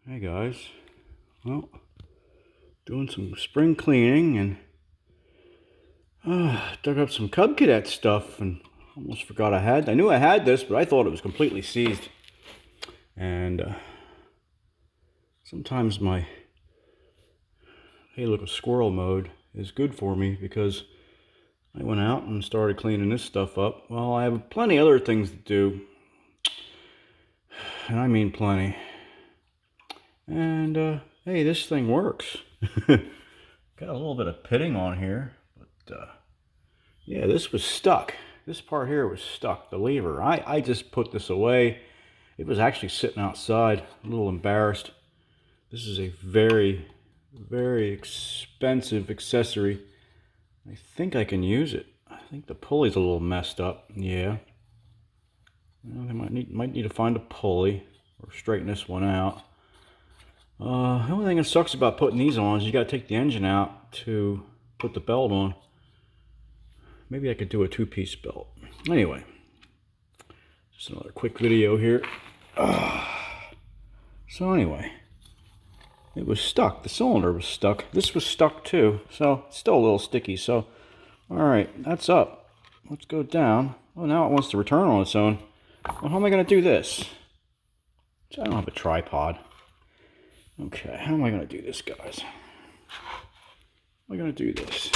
Hey guys, well, doing some spring cleaning and dug up some Cub Cadet stuff and almost forgot I knew I had this, but I thought it was completely seized. And sometimes my hey look a squirrel mode is good for me because I went out and started cleaning this stuff up. Well, I have plenty of other things to do, and I mean plenty. And hey, this thing works. Got a little bit of pitting on here, but yeah, this was stuck. This part here was stuck, the lever. I just put this away. It was actually sitting outside, a little embarrassed. This is a very, very expensive accessory. I think I can use it. I think the pulley's a little messed up. Yeah. Well, I might need to find a pulley or straighten this one out. The only thing that sucks about putting these on is you got to take the engine out to put the belt on. Maybe I could do a two-piece belt. Anyway, just another quick video here. So anyway, it was stuck. The cylinder was stuck. This was stuck too, so it's still a little sticky. So, all right, that's up. Let's go down. Oh, now it wants to return on its own. Well, how am I going to do this? I don't have a tripod. Okay, how am I going to do this, guys? How am I going to do this?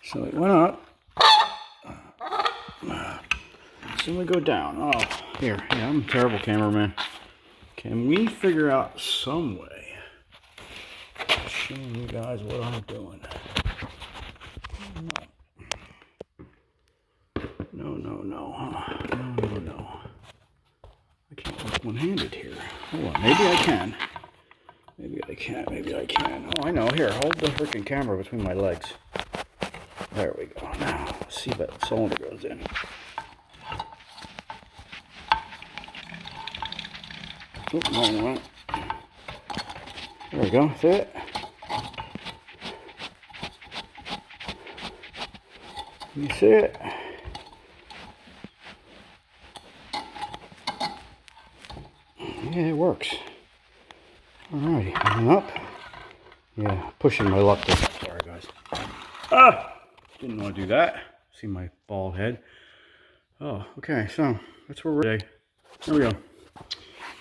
So it went up. So we go down. Oh, here. Yeah, I'm a terrible cameraman. Can we figure out some way of showing you guys what I'm doing? No. I can't work one-handed here. Hold on, maybe I can. Maybe I can. Oh, I know. Here, hold the freaking camera between my legs. There we go. Now, let's see if that cylinder goes in. Oh, no. There we go. See it? You see it? Yeah, it works. Alrighty, and up. Yeah, pushing my luck there. Sorry, guys. Didn't want to do that. See my bald head. Oh, okay, so that's where we're today. There we go.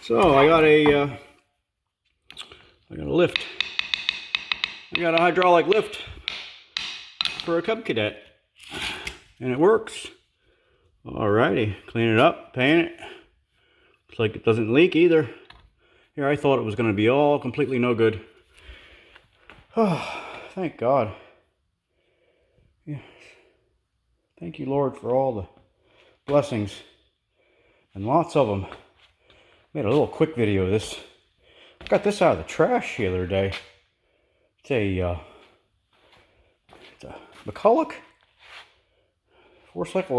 So I got a lift. I got a hydraulic lift for a Cub Cadet, and it works. Alrighty, clean it up, paint it. Looks like it doesn't leak either. Here, I thought it was going to be all completely no good. Oh, thank God. Yes. Thank you, Lord, for all the blessings. And lots of them. Made a little quick video of this. I got this out of the trash the other day. It's a McCulloch 4-cycle